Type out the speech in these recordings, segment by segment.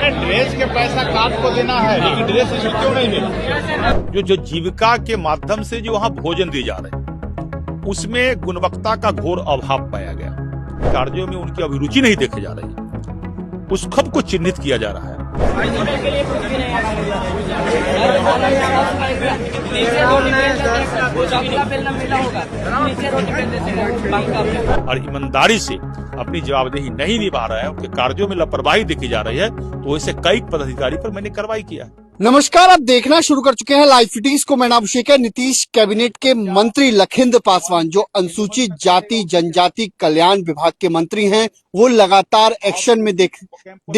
अरे ड्रेस के पैसा कार्ड को देना है, लेकिन ड्रेस इसे क्यों नहीं मिले? जो जीविका के माध्यम से जो वहाँ भोजन दिए जा रहे हैं, उसमें गुणवत्ता का घोर अभाव पाया गया। कार्यों में उनकी अभिरुचि नहीं देखी जा रही, उस खब को चिन्हित किया जा रहा है। और ईमानदारी से अपनी जवाबदेही नहीं निभा रहा है, उनके कार्यों में लापरवाही देखी जा रही है, तो ऐसे कई पदाधिकारी पर मैंने कार्रवाई किया है। नमस्कार, आप देखना शुरू कर चुके हैं लाइव फिटिंग्स को। मैं नाम अभिषेक है। नीतीश कैबिनेट के मंत्री लखिंद्र पासवान, जो अनुसूचित जाति जनजाति कल्याण विभाग के मंत्री हैं, वो लगातार एक्शन में दिख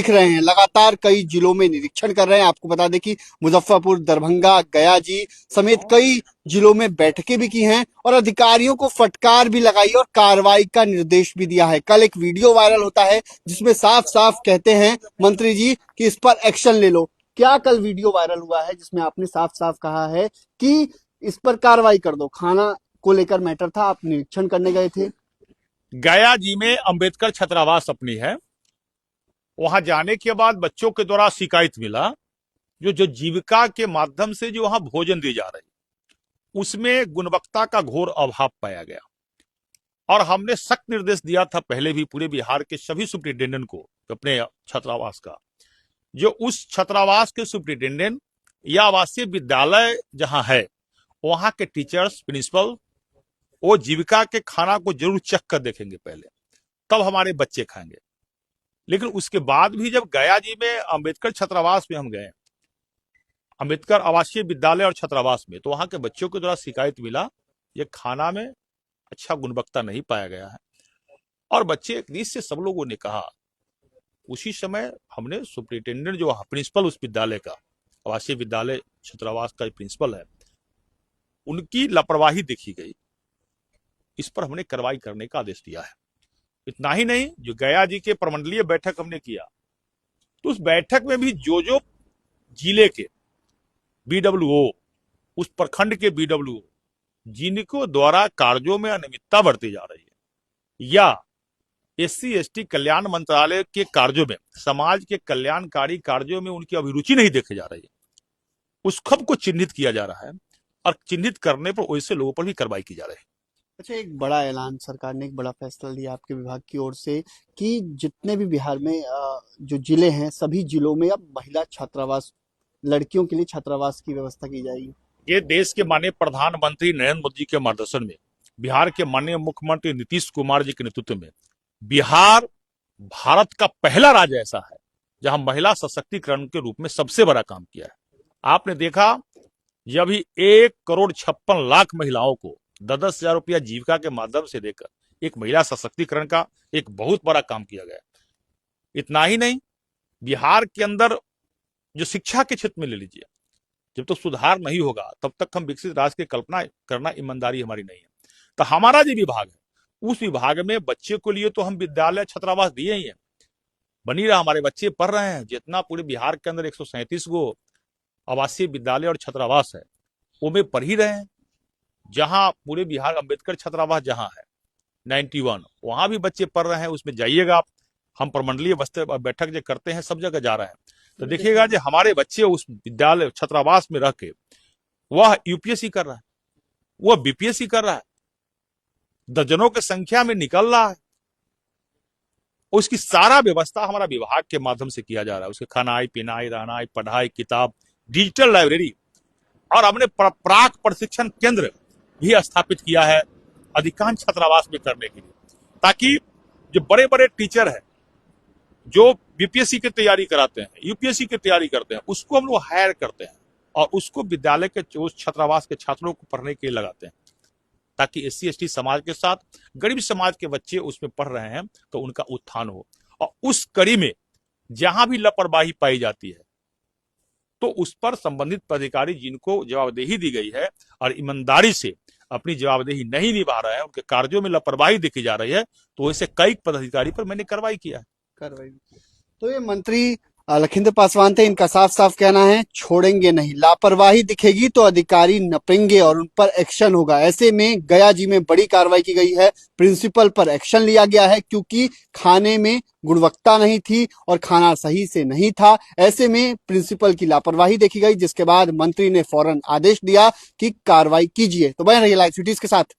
रहे हैं। लगातार कई जिलों में निरीक्षण कर रहे हैं। आपको बता दें कि मुजफ्फरपुर, दरभंगा, गया जी समेत कई जिलों में बैठकें भी की हैं और अधिकारियों को फटकार भी लगाई और कार्रवाई का निर्देश भी दिया है। कल एक वीडियो वायरल होता है जिसमें साफ साफ कहते हैं मंत्री जी कि इस पर एक्शन ले लो। क्या कल वीडियो वायरल हुआ है जिसमें आपने साफ साफ कहा है कि इस पर कार्रवाई कर दो? खाना को लेकर मैटर था, आप निरीक्षण करने गए थे। गया जी में अंबेडकर छात्रावास अपनी है, वहां जाने के बाद बच्चों के द्वारा शिकायत मिला जो जीविका के माध्यम से जो वहां भोजन दिए जा रहे हैं, उसमें गुणवत्ता का घोर अभाव पाया गया। और हमने सख्त निर्देश दिया था पहले भी पूरे बिहार के सभी सुप्रिंटेंडेंट को अपने छात्रावास का, जो उस छात्रावास के सुप्रिंटेंडेंट या आवासीय विद्यालय जहां है वहां के टीचर्स, प्रिंसिपल, वो जीविका के खाना को जरूर चेक कर देखेंगे पहले, तब हमारे बच्चे खाएंगे। लेकिन उसके बाद भी जब गया जी में अंबेडकर छात्रावास में हम गए, अंबेडकर आवासीय विद्यालय और छात्रावास में, तो वहां के बच्चों के द्वारा शिकायत मिला ये खाना में अच्छा गुणवत्ता नहीं पाया गया है। और बच्चे एक रीत से सब लोगों ने कहा, उसी समय हमने सुप्रिंटेंडेंट जो प्रिंसिपल उस विद्यालय का, आवासीय विद्यालय छात्रावास का प्रिंसिपल है, उनकी लापरवाही देखी गई। इस पर हमने कार्रवाई करने का आदेश दिया है। इतना ही नहीं, जो गया जी के प्रमंडलीय बैठक हमने किया, तो उस बैठक में भी जो जिले के BWO, उस प्रखंड के BWO जिनको द्वारा कार्यों में अनियमितता बरती जा रही है, या SC/ST कल्याण मंत्रालय के कार्यों में, समाज के कल्याणकारी कार्यों में उनकी अभिरुचि नहीं देखी जा रही है, उस खब को चिन्हित किया जा रहा है। और चिन्हित करने पर वैसे लोगों पर भी कार्रवाई की जा रही है। अच्छा, एक बड़ा ऐलान, सरकार ने एक बड़ा फैसला लिया आपके विभाग की ओर से कि जितने भी बिहार में जो जिले हैं, सभी जिलों में अब महिला छात्रावास, लड़कियों के लिए छात्रावास की व्यवस्था की जाएगी। ये देश के माननीय प्रधानमंत्री नरेंद्र मोदी के मार्गदर्शन में, बिहार के माननीय मुख्यमंत्री नीतीश कुमार जी के नेतृत्व में, बिहार भारत का पहला राज्य ऐसा है जहां महिला सशक्तिकरण के रूप में सबसे बड़ा काम किया है। आपने देखा, जब ही 1,56,00,000 महिलाओं को 10,000 रुपया जीविका के माध्यम से देकर एक महिला सशक्तिकरण का एक बहुत बड़ा काम किया गया। इतना ही नहीं, बिहार के अंदर जो शिक्षा के क्षेत्र में ले लीजिए, जब तक सुधार नहीं होगा तब तक हम विकसित राष्ट्र की कल्पना करना ईमानदारी हमारी नहीं है। तो हमारा जो विभाग है, उस विभाग में बच्चे को लिए तो हम विद्यालय छात्रावास दिए ही हैं, बनी रहा, हमारे बच्चे पढ़ रहे हैं। जितना पूरे बिहार के अंदर 137 गो आवासीय विद्यालय और छात्रावास है, वो में पढ़ ही रहे हैं। जहां पूरे बिहार अंबेडकर छात्रावास जहां है 91, वहां भी बच्चे पढ़ रहे हैं। उसमें जाइएगा आप, हम प्रमंडलीय बैठक जो करते हैं सब जगह जा रहे हैं, तो देखिएगा जो हमारे बच्चे उस विद्यालय छात्रावास में रह के वह UPSC कर रहा है, वह BPSC कर रहा है, दर्जनों की संख्या में निकल रहा है। उसकी सारा व्यवस्था हमारा विभाग के माध्यम से किया जा रहा है। उसके खानाई, पीनाई, रहनाई, पढ़ाई, किताब, डिजिटल लाइब्रेरी, और हमने प्राक प्रशिक्षण केंद्र भी स्थापित किया है अधिकांश छात्रावास में करने के लिए, ताकि जो बड़े बड़े टीचर हैं जो BPSC की तैयारी कराते हैं, UPSC की तैयारी करते हैं, उसको हम लोग हायर करते हैं और उसको विद्यालय के उस छात्रावास के छात्रों को पढ़ने के लिए लगाते हैं, ताकि SC/ST समाज के साथ गरीब समाज के बच्चे उसमें पढ़ रहे हैं तो उनका उत्थान हो। और उस कड़ी में जहां भी लापरवाही पाई जाती है तो उस पर संबंधित पदाधिकारी जिनको जवाबदेही दी गई है और ईमानदारी से अपनी जवाबदेही नहीं निभा रहे हैं, उनके कार्यों में लापरवाही देखी जा रही है, तो ऐसे कई पदाधिकारी पर मैंने कार्रवाई किया है। तो ये मंत्री लखिंदर पासवान थे, इनका साफ साफ कहना है छोड़ेंगे नहीं, लापरवाही दिखेगी तो अधिकारी नपेंगे और उन पर एक्शन होगा। ऐसे में गया जी में बड़ी कार्रवाई की गई है, प्रिंसिपल पर एक्शन लिया गया है क्योंकि खाने में गुणवत्ता नहीं थी और खाना सही से नहीं था। ऐसे में प्रिंसिपल की लापरवाही देखी गई, जिसके बाद मंत्री ने फौरन आदेश दिया कि कार्रवाई कीजिए। तो बने रहिए लाइव सिटीज के साथ।